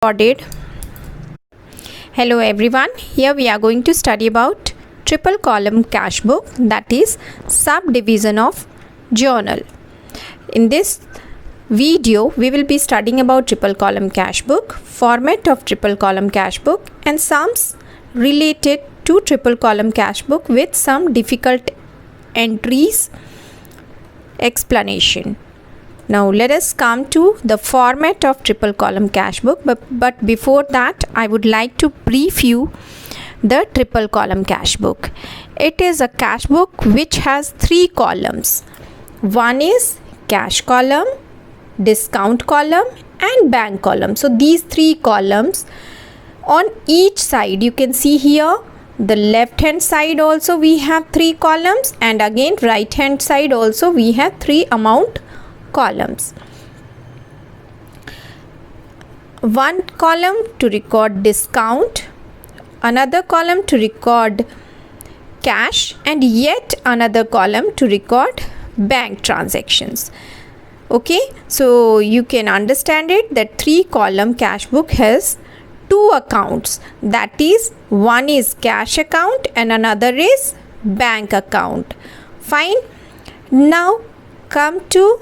Recorded. Hello everyone, here we are going to study about triple column cash book, that is subdivision of journal. In this video we will be studying about triple column cash book, format of triple column cash book and sums related to triple column cash book with some difficult entries explanation. Now let us come to the format of triple column cash book, but before that I would like to brief you the triple column cash book. It is a cash book which has three columns. One is cash column, discount column and bank column. So these three columns, on each side you can see here the left hand side also we have three columns, and again right hand side also we have three amount columns. One column to record discount, another column to record cash, and yet another column to record bank transactions. Okay, so you can understand it that three column cash book has two accounts, that is one is cash account and another is bank account. Fine. Now come to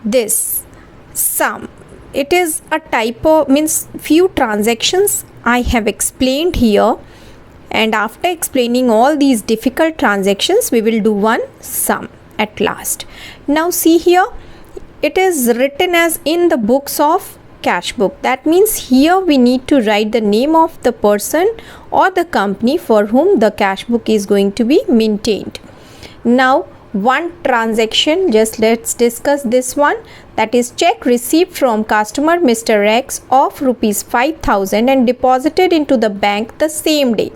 this sum. It is a type of few transactions I have explained here, and after explaining all these difficult transactions we will do one sum at last. Now see here, it is written as in the books of cash book. That means here we need to write the name of the person or the company for whom the cash book is going to be maintained. Now one transaction, just let's discuss this one, that is check received from customer Mr. X of rupees 5,000 and deposited into the bank the same day.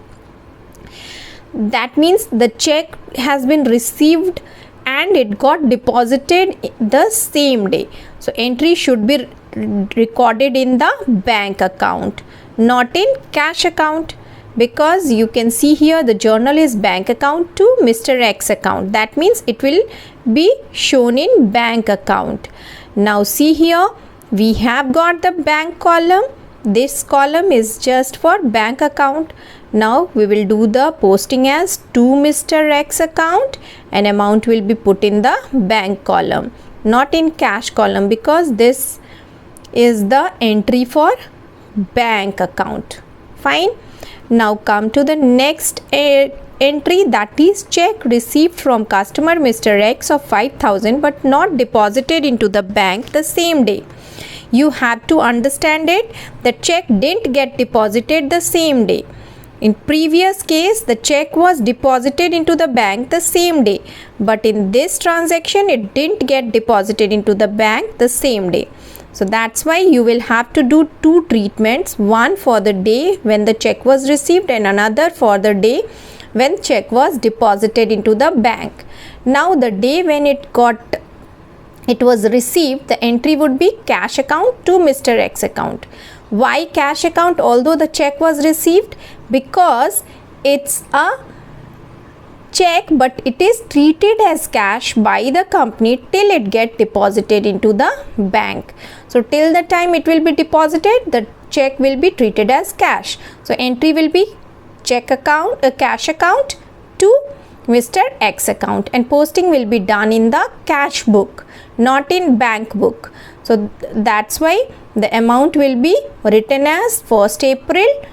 That means the check has been received and it got deposited the same day. So entry should be recorded in the bank account, not in cash account, because you can see here the journal is bank account to Mr. X account. That means it will be shown in bank account. Now see here, we have got the bank column. This column is just for bank account. Now we will do the posting as to Mr. X account, and amount will be put in the bank column, not in cash column, because this is the entry for bank account. Fine. Now come to the next entry, that is check received from customer Mr. X of 5,000 but not deposited into the bank the same day. You have to understand it, the check didn't get deposited the same day. In previous case the check was deposited into the bank the same day, but in this transaction it didn't get deposited into the bank the same day. So that's why you will have to do two treatments, one for the day when the check was received and another for the day when check was deposited into the bank. Now the day when it was received, the entry would be cash account to Mr. X account. Why cash account although the check was received? Because it's a check but it is treated as cash by the company till it get deposited into the bank. So till the time it will be deposited, the check will be treated as cash. So entry will be check account, cash account to Mr. X account, and posting will be done in the cash book, not in bank book. So that's why the amount will be written as 1st April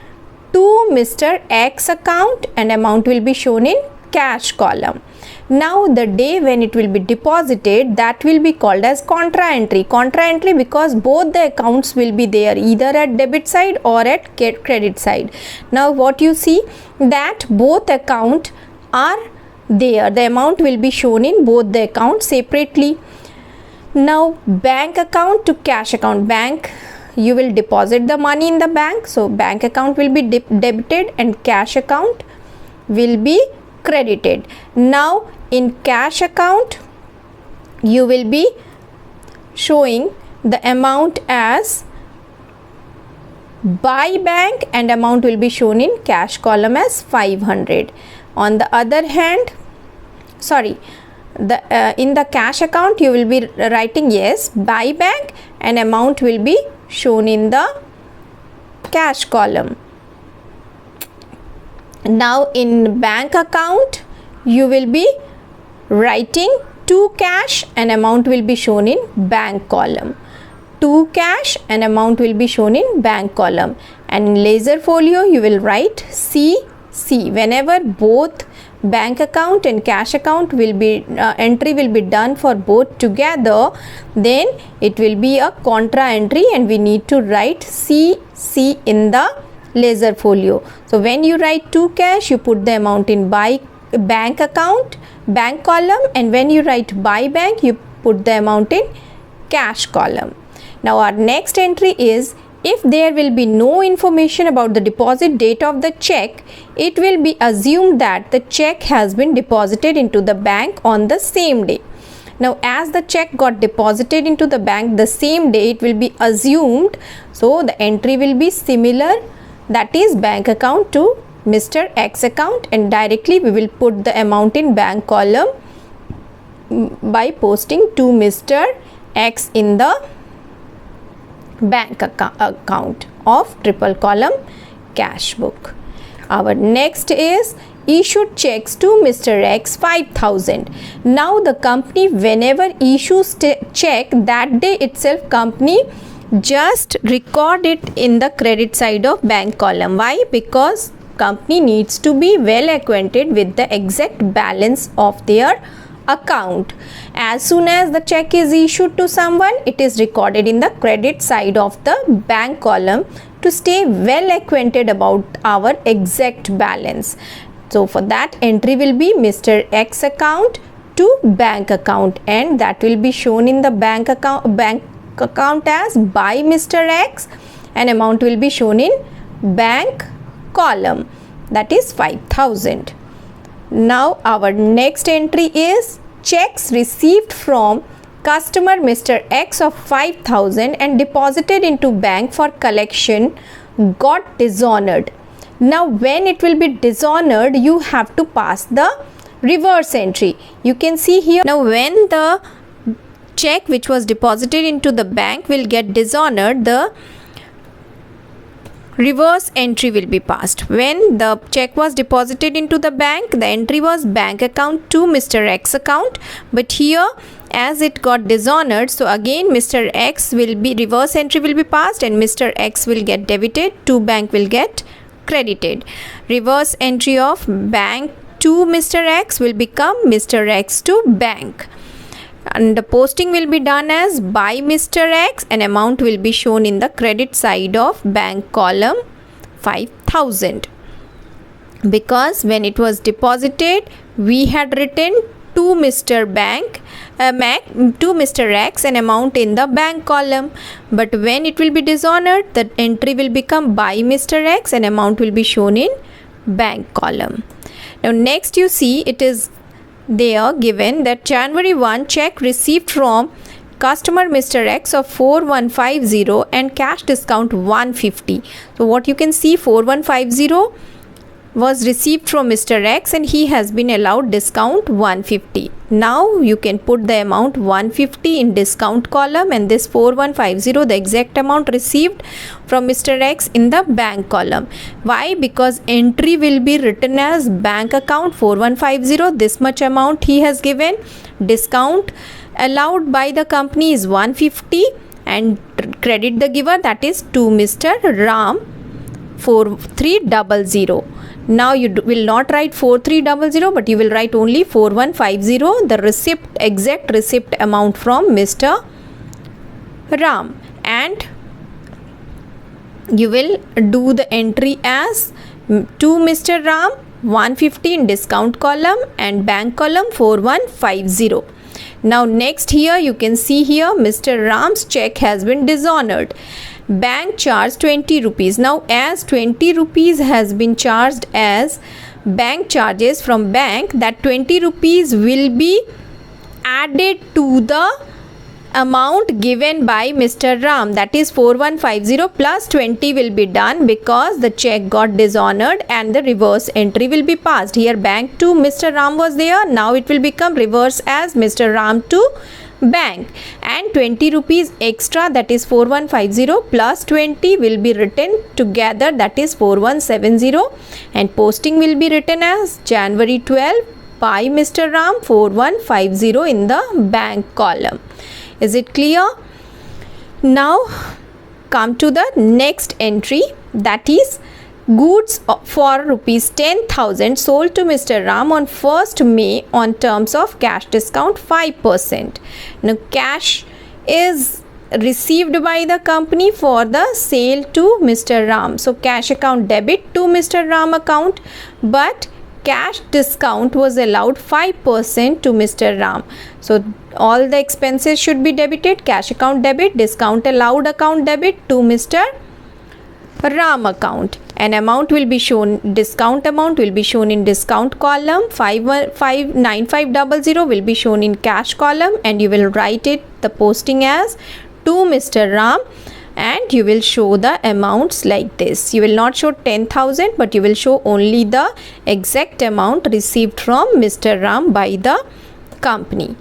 to Mr. X account and amount will be shown in cash column. Now the day when it will be deposited, that will be called as contra entry. Contra entry because both the accounts will be there, either at debit side or at credit side. Now what you see, that both account are there, the amount will be shown in both the accounts separately. Now bank account to cash account, bank you will deposit the money in the bank, so bank account will be debited and cash account will be credited. Now in cash account you will be showing the amount as by bank and amount will be shown in cash column as 500. On the other hand, in the cash account you will be writing yes by bank and amount will be shown in the cash column. Now in bank account, you will be writing to cash, an amount will be shown in bank column. To cash, an amount will be shown in bank column. And in ledger folio, you will write CC. Whenever both bank account and cash account will be entry will be done for both together, then it will be a contra entry and we need to write CC in the ledger folio. So when you write to cash, you put the amount in bank account, bank column, and when you write by bank, you put the amount in cash column. Now our next entry is, if there will be no information about the deposit date of the check, it will be assumed that the check has been deposited into the bank on the same day. Now as the check got deposited into the bank the same day, it will be assumed, so the entry will be similar, that is bank account to Mr. X account, and directly we will put the amount in bank column by posting to Mr. X in the bank account of triple column cash book. Our next is issued checks to Mr. X 5,000. Now the company whenever issues check, that day itself company just record it in the credit side of bank column. Why? Because company needs to be well acquainted with the exact balance of their account. As soon as the check is issued to someone, it is recorded in the credit side of the bank column to stay well acquainted about our exact balance. So for that, entry will be Mr. X account to bank account, and that will be shown in the bank account as by Mr. X, and amount will be shown in bank column, that is 5,000. Now our next entry is checks received from customer Mr. X of 5,000 and deposited into bank for collection got dishonored. Now when it will be dishonored, you have to pass the reverse entry. You can see here, now when the check which was deposited into the bank will get dishonored, the reverse entry will be passed. When the check was deposited into the bank, the entry was bank account to Mr. X account, but here as it got dishonored, so again Mr. X will be, reverse entry will be passed and Mr. X will get debited, to bank will get credited. Reverse entry of bank to Mr. X will become Mr. X to bank, and the posting will be done as by Mr. X, and amount will be shown in the credit side of bank column 5,000, because when it was deposited we had written to Mr. X an amount in the bank column, but when it will be dishonored, the entry will become by Mr. X and amount will be shown in bank column. Now next you see, it is there given that January 1 check received from customer Mr. X of 4150 and cash discount 150. So what you can see, 4150 was received from Mr. X and he has been allowed discount 150. Now you can put the amount 150 in discount column and this 4150, the exact amount received from Mr. X, in the bank column. Why? Because entry will be written as bank account 4150, this much amount he has given, discount allowed by the company is 150, and credit the giver, that is to Mr. Ram 4300. Now you will not write 4300, but you will write only 4150, the receipt, exact receipt amount from Mr. Ram, and you will do the entry as to Mr. Ram 150 in discount column and bank column 4150. Now next here you can see here Mr. Ram's check has been dishonored. Bank charge 20 rupees. Now as 20 rupees has been charged as bank charges from bank, that 20 rupees will be added to the amount given by Mr. Ram, that is 4150 plus 20 will be done, because the check got dishonored and the reverse entry will be passed. Here bank to Mr. Ram was there, now it will become reverse as Mr. Ram to bank, and 20 rupees extra, that is 4150, plus 20 will be written together, that is 4170, and posting will be written as January 12 by Mr. Ram 4150 in the bank column. Is it clear? Now come to the next entry, that is goods for rupees 10,000 sold to Mr. Ram on 1st May on terms of cash discount 5%. Now cash is received by the company for the sale to Mr. Ram. So cash account debit to Mr. Ram account, but cash discount was allowed 5% to Mr. Ram. So all the expenses should be debited, cash account debit, discount allowed account debit to Mr. Ram account. An amount will be shown, discount amount will be shown in discount column, 9500 will be shown in cash column, and you will write it, the posting as to Mr. Ram, and you will show the amounts like this. You will not show 10,000, but you will show only the exact amount received from Mr. Ram by the company.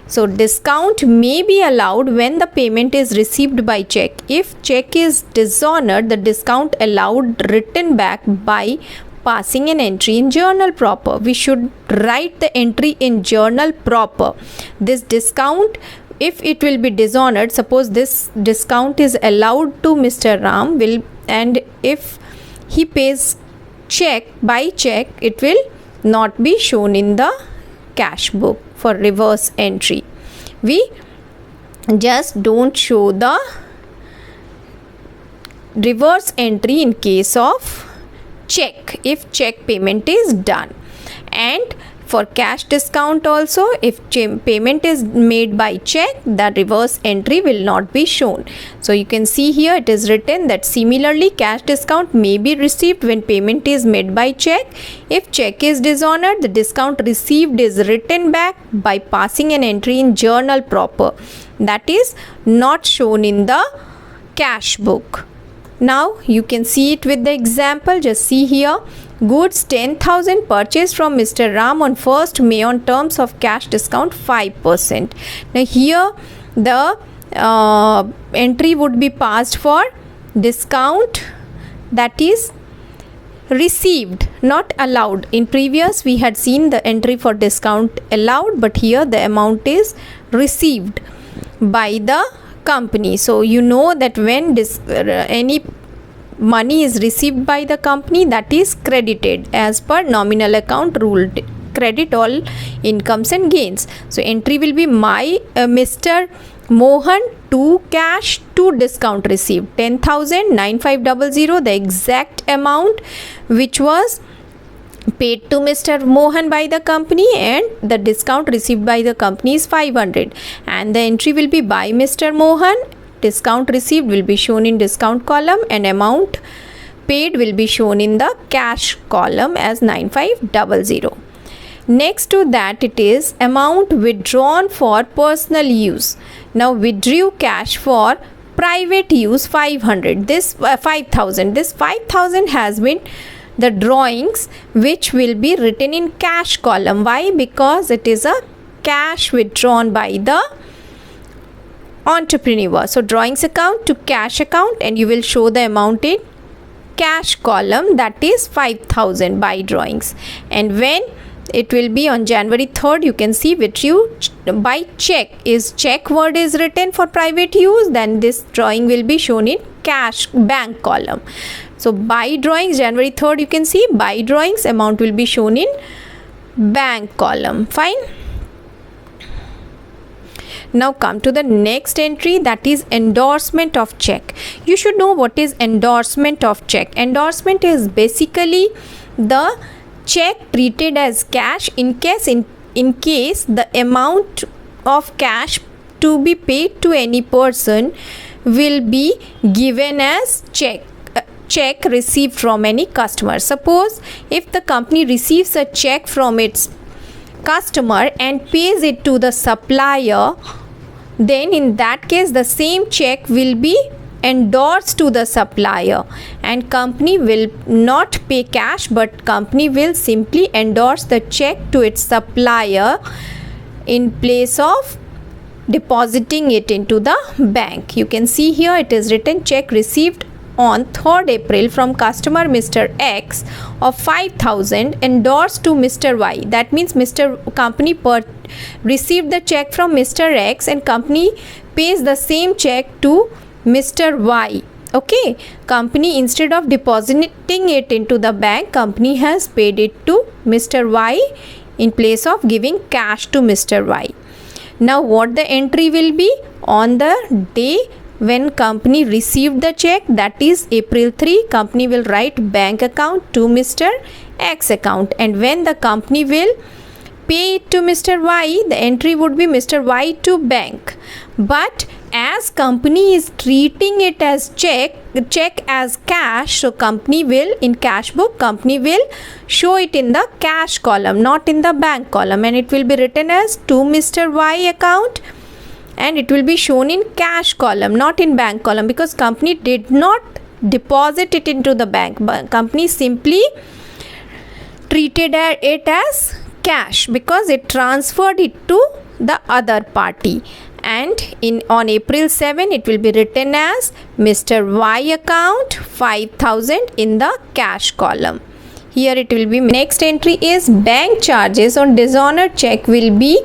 So discount may be allowed when the payment is received by check. If check is dishonored, the discount allowed written back by passing an entry in journal proper. We should write the entry in journal proper. This discount, if it will be dishonored, suppose this discount is allowed to Mr. Ram, and if he pays check by check, it will not be shown in the cash book for reverse entry. We just don't show the reverse entry in case of check, if check payment is done. And for cash discount also, if payment is made by check, the reverse entry will not be shown. So you can see here it is written that similarly cash discount may be received when payment is made by check. If check is dishonored, the discount received is written back by passing an entry in journal proper, that is not shown in the cash book. Now you can see it with the example. Just see here, goods 10,000 purchased from Mr. Ram on 1st May on terms of cash discount 5%. Now here the entry would be passed for discount, that is received, not allowed. In previous we had seen the entry for discount allowed, but here the amount is received by the company. So you know that when any money is received by the company, that is credited as per nominal account rule, credit all incomes and gains. So entry will be Mr. Mohan to cash to discount received 10,9500, the exact amount which was paid to Mr. Mohan by the company, and the discount received by the company is 500, and the entry will be by Mr. Mohan. Discount received will be shown in discount column, and amount paid will be shown in the cash column as 9500. Next to that, it is amount withdrawn for personal use. Now withdrew cash for private use 500, this 5,000. This 5,000 has been the drawings which will be written in cash column. Why? Because it is a cash withdrawn by the entrepreneur. So drawings account to cash account, and you will show the amount in cash column, that is 5,000 by drawings. And when it will be on January 3rd, you can see withdrew by check. Is check word is written for private use, then this drawing will be shown in cash bank column. So by drawings January 3rd, you can see by drawings amount will be shown in bank column. Fine. Now come to the next entry, that is endorsement of check. You should know what is endorsement of check. Endorsement is basically the check treated as cash in case the amount of cash to be paid to any person will be given as check received from any customer. Suppose if the company receives a check from its customer and pays it to the supplier, then in that case the same check will be endorsed to the supplier, and company will not pay cash, but company will simply endorse the check to its supplier in place of depositing it into the bank. You can see here it is written check received on 3rd April from customer Mr. X of 5,000 endorsed to Mr. Y. That means Mr. Company received the check from Mr. X and company pays the same check to Mr. Y. Okay, company, instead of depositing it into the bank, company has paid it to Mr. Y in place of giving cash to Mr. Y. Now what the entry will be? On the day when company received the check, that is April 3, company will write bank account to Mr. X account, and when the company will pay it to Mr. Y, the entry would be Mr. Y to bank. But as company is treating it as check as cash, so company will, in cash book, company will show it in the cash column, not in the bank column, and it will be written as to Mr. Y account, and it will be shown in cash column, not in bank column, because company did not deposit it into the bank, but company simply treated it as cash because it transferred it to the other party. And on April 7 it will be written as Mr. Y account 5,000 in the cash column. Here it will be. Next entry is bank charges on dishonored check will be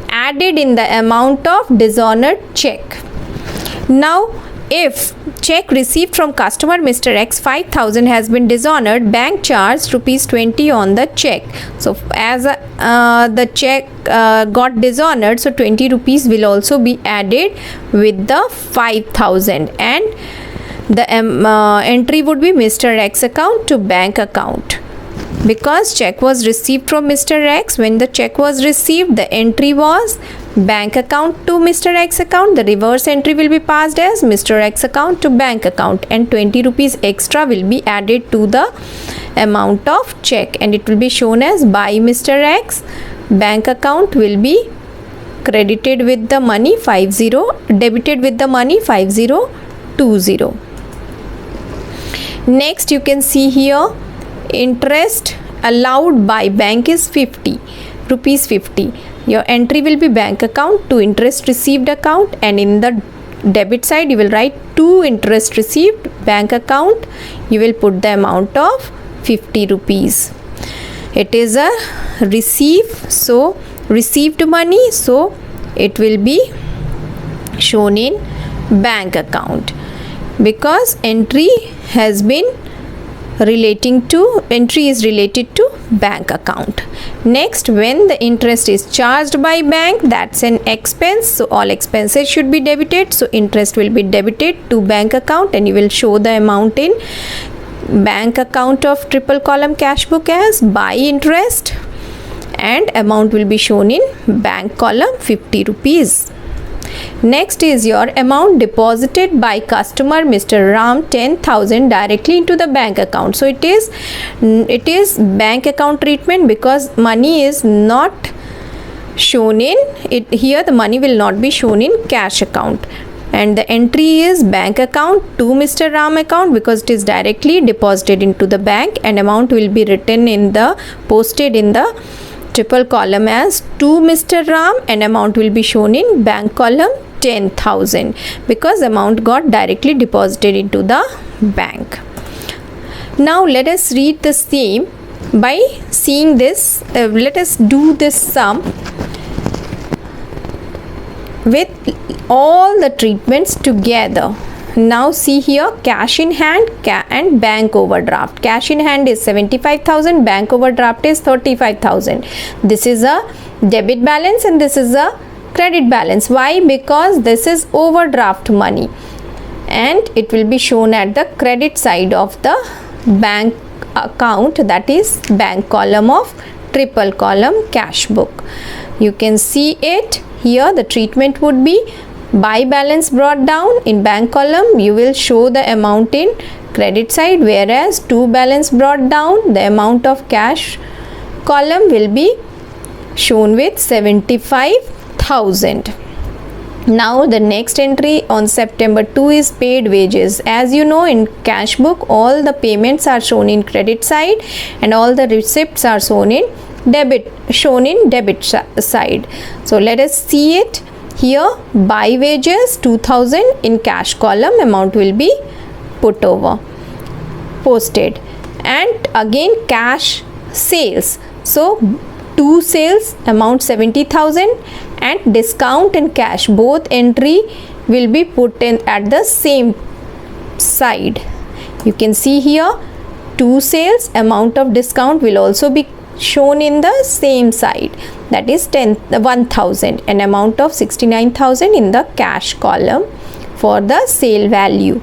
added in the amount of dishonored check. Now if check received from customer Mr. X 5,000 has been dishonored, bank charged ₹20 on the check. So as the check got dishonored, so 20 rupees will also be added with the 5,000, and the entry would be Mr. X account to bank account. Because check was received from Mr. X, when the check was received, the entry was bank account to Mr. X account. The reverse entry will be passed as Mr. X account to bank account, and 20 rupees extra will be added to the amount of check, and it will be shown as by Mr. X. Bank account will be credited with the money 50, debited with the money 5020. Next you can see here interest allowed by bank is rupees 50. Your entry will be bank account to interest received account, and in the debit side you will write to interest received bank account. You will put the amount of 50 rupees. It is a receive, so received money, so it will be shown in bank account because entry is related to bank account. Next, when the interest is charged by bank, that's an expense, so all expenses should be debited, so interest will be debited to bank account, and you will show the amount in bank account of triple column cash book as by interest, and amount will be shown in bank column 50 rupees. Next is your amount deposited by customer Mr. Ram 10,000 directly into the bank account. So it is bank account treatment because money is not shown in it here. The money will not be shown in cash account, and the entry is bank account to Mr. Ram account because it is directly deposited into the bank, and amount will be written in the posted in the triple column as to Mr. Ram, and amount will be shown in bank column 10,000 because amount got directly deposited into the bank. Now let us read the same by seeing this. Let us do this sum with all the treatments together. Now see here, cash in hand and bank overdraft. Cash in hand is 75,000, bank overdraft is 35,000. This is a debit balance and this is a credit balance. Why? Because this is overdraft money and it will be shown at the credit side of the bank account, that is bank column of triple column cash book. You can see it here. The treatment would be by balance brought down. In bank column you will show the amount in credit side, whereas to balance brought down, the amount of cash column will be shown with 75,000. Now the next entry on September 2 is paid wages. As you know, in cash book all the payments are shown in credit side and all the receipts are shown in debit side. So let us see it. Here buy wages 2000 in cash column, amount will be put over, posted. And again cash sales, so 2 sales amount 70,000 and discount and cash both entry will be put in at the same side. You can see here 2 sales, amount of discount will also be shown in the same side, that is 1,000, an amount of 69,000 in the cash column for the sale value.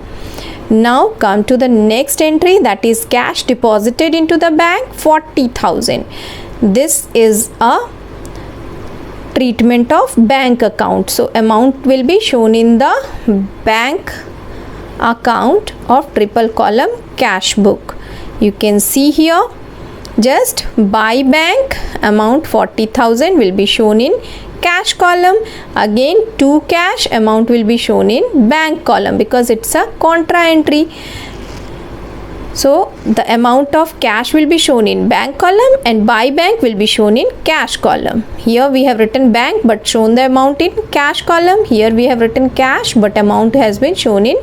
Now come to the next entry, that is cash deposited into the bank 40,000. This is a treatment of bank account, so amount will be shown in the bank account of triple column cash book. You can see here just buy bank amount 40,000 will be shown in cash column, again to cash amount will be shown in bank column because it's a contra entry. So the amount of cash will be shown in bank column and buy bank will be shown in cash column. Here we have written bank but shown the amount in cash column. Here we have written cash but amount has been shown in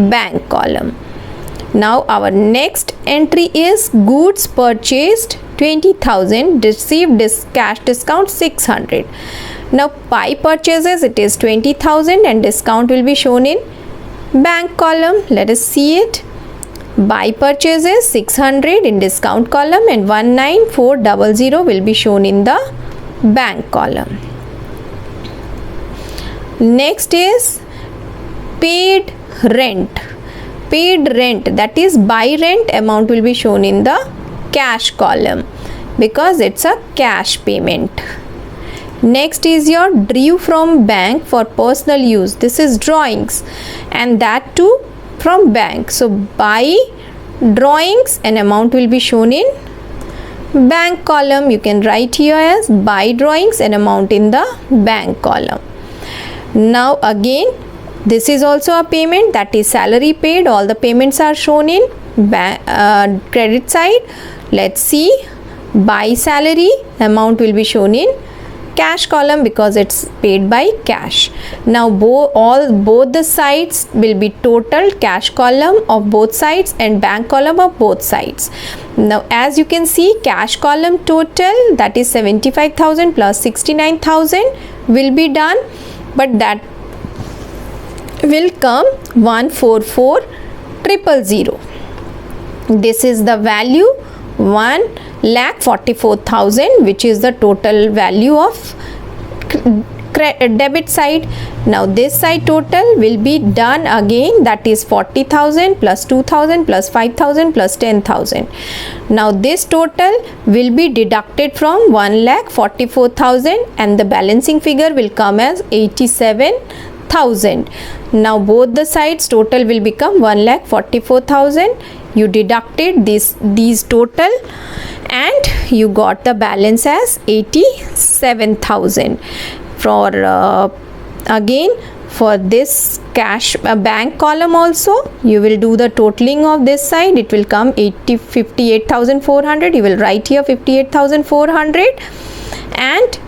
bank column. Now our next entry is goods purchased 20,000, received cash discount 600. Now by purchases it is 20,000 and discount will be shown in bank column. Let us see it. Buy purchases 600 in discount column and 19400 will be shown in the bank column. Next is paid rent. Paid rent, that is buy rent amount will be shown in the cash column because it's a cash payment. Next is your drew from bank for personal use. This is drawings and that too from bank. So buy drawings and amount will be shown in bank column. You can write here as buy drawings and amount in the bank column. Now again this is also a payment, that is salary paid. All the payments are shown in credit side. Let's see, buy salary amount will be shown in cash column because it's paid by cash. Now both the sides will be total, cash column of both sides and bank column of both sides. Now as you can see, cash column total, that is 75,000 plus 69,000 will be done, but that will come 144,000. This is the value 1,44,000, which is the total value of debit side. Now this side total will be done again, that is 40,000 plus 2,000 plus 5,000 plus 10,000. Now this total will be deducted from 1,44,000 and the balancing figure will come as 87,000. Now both the sides total will become 1,44,000. You deducted these total and you got the balance as 87,000. For again for this cash bank column also you will do the totaling of this side. It will come 58,400. You will write here 58,400 and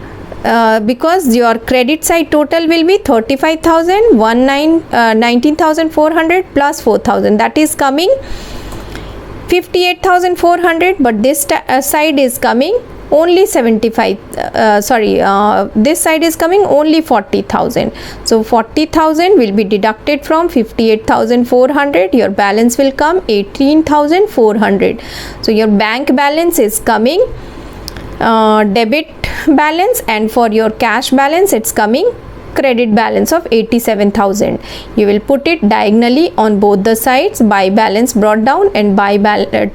because your credit side total will be 35,000, 19,400 plus 4,000, that is coming 58,400, but this side is coming only 75, this side is coming only 40,000. So 40,000 will be deducted from 58,400. Your balance will come 18,400. So your bank balance is coming debit balance, and for your cash balance it's coming credit balance of 87,000. You will put it diagonally on both the sides, buy balance brought down and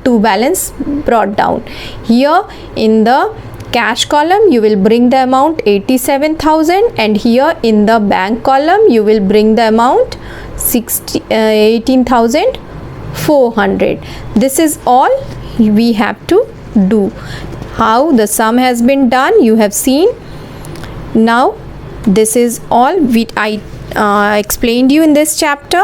to balance brought down. Here in the cash column you will bring the amount 87,000 and here in the bank column you will bring the amount 18,400. This is all we have to do. How the sum has been done you have seen. Now this is all I explained you in this chapter,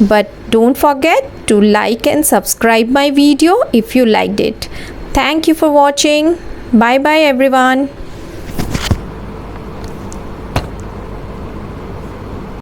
but don't forget to like and subscribe my video if you liked it. Thank you for watching. Bye bye everyone.